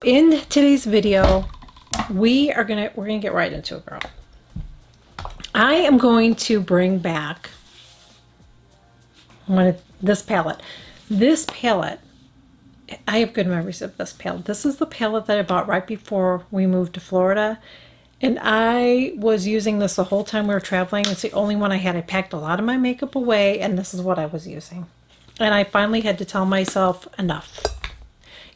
In today's video, we're gonna get right into it, girl. I am going to bring back this palette. This palette, I have good memories of this palette. This is the palette that I bought right before we moved to Florida. And I was using this the whole time we were traveling. It's the only one I had. I packed a lot of my makeup away, and this is what I was using. And I finally had to tell myself, enough.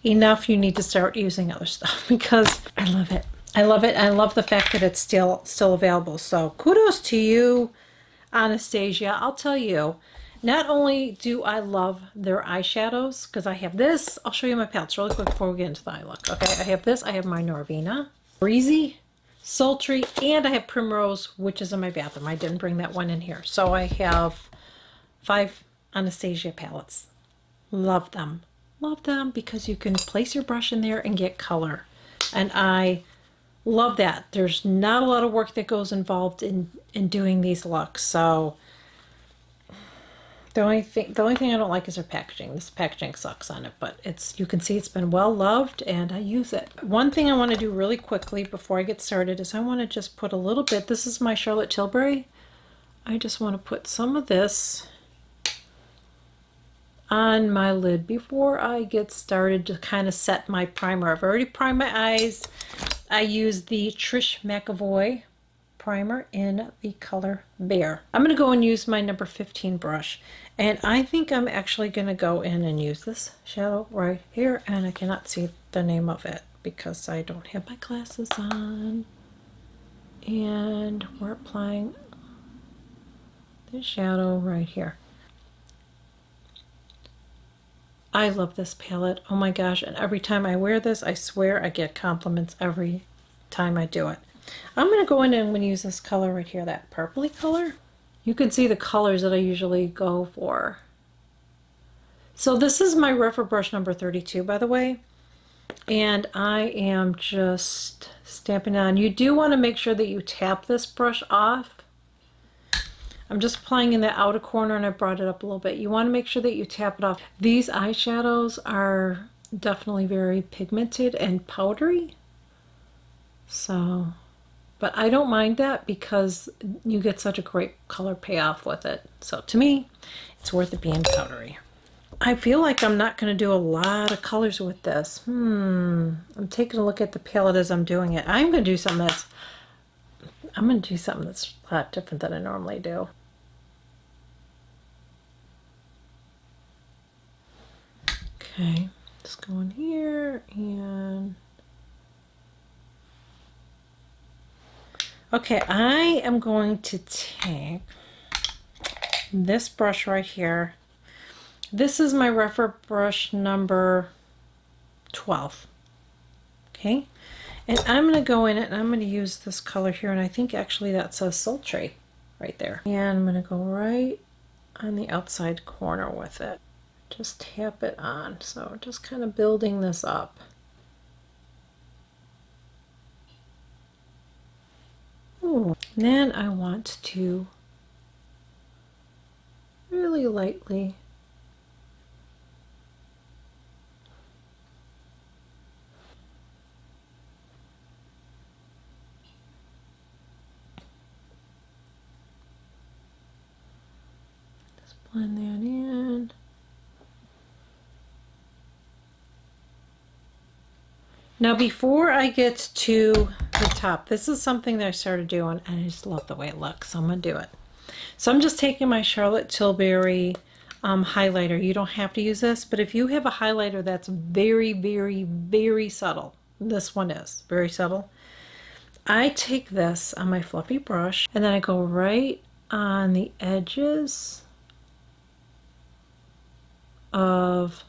Enough, you need to start using other stuff, because I love it. I love it. I love the fact that it's still available. So kudos to you, Anastasia. I'll tell you, not only do I love their eyeshadows, because I have this. I'll show you my palettes really quick before we get into the eye look. Okay, I have this. I have my Norvina, Breezy, Sultry, and I have Primrose, which is in my bathroom. I didn't bring that one in here. So I have 5 Anastasia palettes. Love them. Love them because you can place your brush in there and get color. And I love that. There's not a lot of work that goes involved in doing these looks. So the only thing I don't like is their packaging. This packaging sucks on it, but you can see it's been well loved and I use it. One thing I want to do really quickly before I get started is I want to just put a little bit. This is my Charlotte Tilbury. I just want to put some of this on my lid before I get started to kind of set my primer. I've already primed my eyes. I use the Trish McAvoy primer in the color Bear. I'm going to go and use my number 15 brush, and I think I'm actually going to go in and use this shadow right here, and I cannot see the name of it because I don't have my glasses on. And we're applying the shadow right here. I love this palette. Oh my gosh. And every time I wear this, I swear I get compliments every time I do it. I'm going to go in and I'm going to use this color right here, that purpley color. You can see the colors that I usually go for. So this is my Refer brush number 32, by the way. And I am just stamping it on. You do want to make sure that you tap this brush off. I'm just applying in the outer corner and I brought it up a little bit. You want to make sure that you tap it off. These eyeshadows are definitely very pigmented and powdery. So, but I don't mind that because you get such a great color payoff with it. So to me, it's worth it being powdery. I feel like I'm not going to do a lot of colors with this. I'm taking a look at the palette as I'm doing it. I'm going to do something that's a lot different than I normally do. Okay, just go in here and... Okay, I am going to take this brush right here. This is my Refer brush number 12. Okay, and I'm going to go in it and I'm going to use this color here, and I think actually that says Sultry right there. And I'm going to go right on the outside corner with it. Just tap it on. So just kind of building this up. Ooh. Then I want to really lightly just blend that in. Now before I get to the top, this is something that I started doing and I just love the way it looks, so I'm going to do it. So I'm just taking my Charlotte Tilbury highlighter. You don't have to use this, but if you have a highlighter that's very, very, very subtle, this one is very subtle, I take this on my fluffy brush and then I go right on the edges of,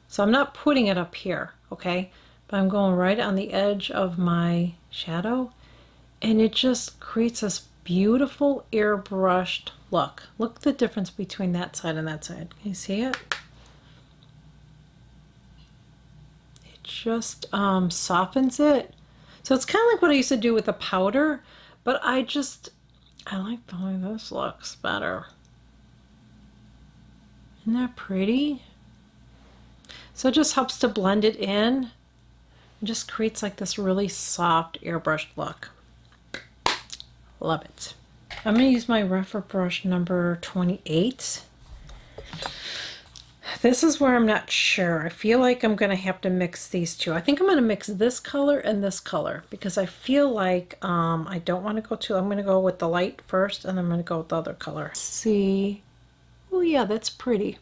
so I'm not putting it up here, okay? But I'm going right on the edge of my shadow, and it just creates this beautiful airbrushed look. Look at the difference between that side and that side. Can you see it? It just softens it. So it's kind of like what I used to do with the powder, but I like the way this looks better. Isn't that pretty? So it just helps to blend it in. It just creates like this really soft airbrushed look. Love it. I'm going to use my Refer brush number 28. This is where I'm not sure. I feel like I'm going to have to mix these two. I think I'm going to mix this color and this color because I feel like I don't want to go too. I'm going to go with the light first and I'm going to go with the other color. Let's see. Oh yeah, that's pretty.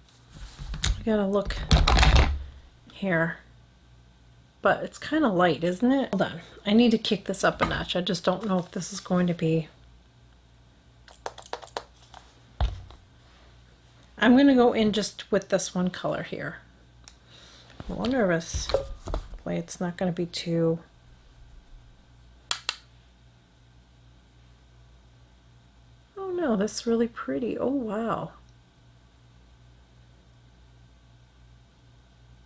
I got to look here. But it's kind of light, isn't it? Hold on. I need to kick this up a notch. I just don't know if this is going to be... I'm going to go in just with this one color here. I'm a little nervous. Hopefully it's not going to be too... Oh no, that's really pretty. Oh wow.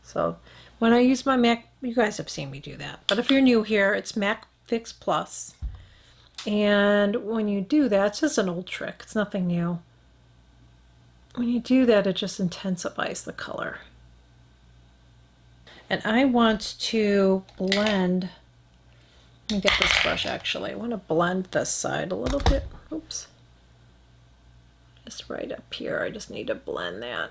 So when I use my MAC, you guys have seen me do that. But if you're new here, it's MAC Fix Plus. And when you do that, it's just an old trick. It's nothing new. When you do that, it just intensifies the color. And I want to blend, let me get this brush actually. I want to blend this side a little bit. Oops. Just right up here. I just need to blend that.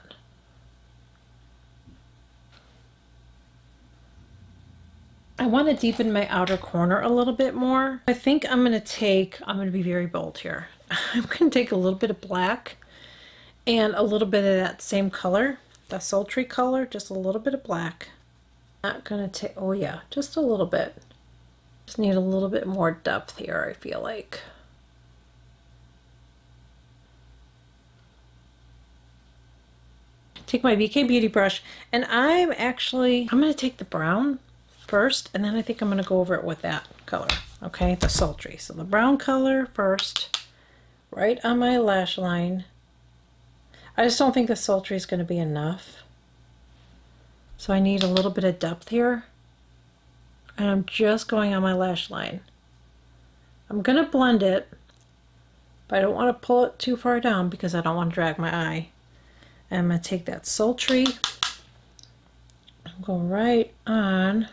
I want to deepen my outer corner a little bit more. I think I'm going to be very bold here. I'm going to take a little bit of black and a little bit of that same color, the sultry color, just a little bit of black. Not gonna take, oh yeah, just a little bit. Just need a little bit more depth here, I feel like. Take my BK Beauty brush, and I'm gonna take the brown first, and then I think I'm gonna go over it with that color, okay, the sultry. So the brown color first, right on my lash line. I just don't think the sultry is going to be enough. So I need a little bit of depth here. And I'm just going on my lash line. I'm going to blend it, but I don't want to pull it too far down because I don't want to drag my eye. And I'm going to take that sultry and go right on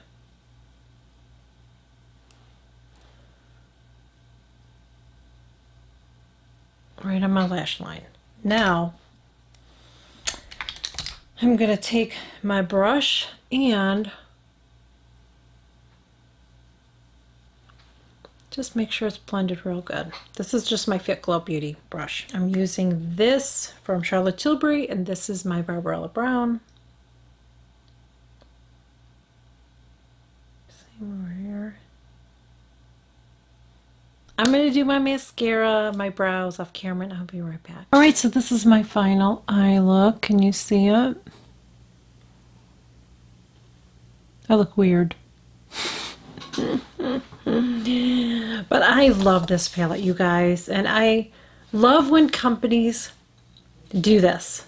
my lash line. Now, I'm going to take my brush and just make sure it's blended real good. This is just my Fit Glow Beauty brush. I'm using this from Charlotte Tilbury, and this is my Barbarella Brown. Same over here. I'm going to do my mascara, my brows off camera, and I'll be right back. All right, so this is my final eye look. Can you see it? I look weird. But I love this palette, you guys. And I love when companies do this.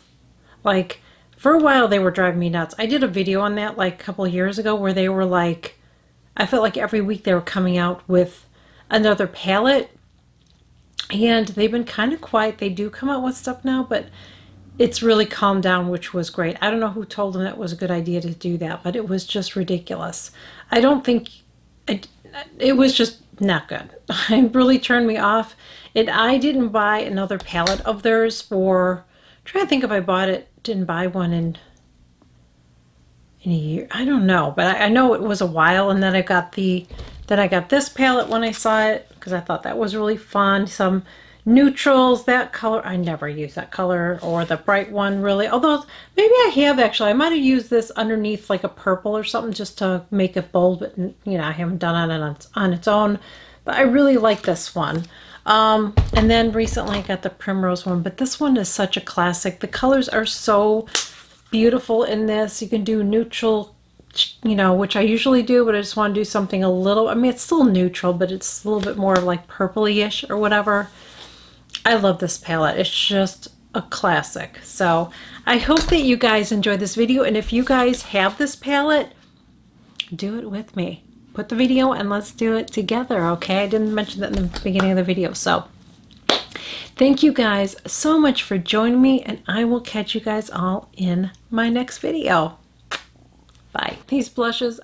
Like, for a while, they were driving me nuts. I did a video on that like a couple of years ago where they were like, I felt like every week they were coming out with another palette, and they've been kind of quiet. They do come out with stuff now, but it's really calmed down, which was great. I don't know who told them that was a good idea to do that, but it was just ridiculous. I don't think it was just not good. It really turned me off. And I didn't buy another palette of theirs for, I'm trying to think if I didn't buy one in a year. I don't know, but I know it was a while, and then I got this palette when I saw it because I thought that was really fun. Some neutrals, that color, I never use that color, or the bright one really. Although maybe I have actually. I might have used this underneath like a purple or something just to make it bold, but you know, I haven't done it on its own. But I really like this one. And then recently I got the Primrose one, but this one is such a classic. The colors are so beautiful in this. You can do neutral, you know, which I usually do, but I just want to do something a little, I mean, it's still neutral, but it's a little bit more like purpley-ish or whatever. I love this palette. It's just a classic. So I hope that you guys enjoyed this video, and if you guys have this palette, do it with me. Put the video and let's do it together, okay? I didn't mention that in the beginning of the video. So thank you guys so much for joining me, and I will catch you guys all in my next video. Bye. These blushes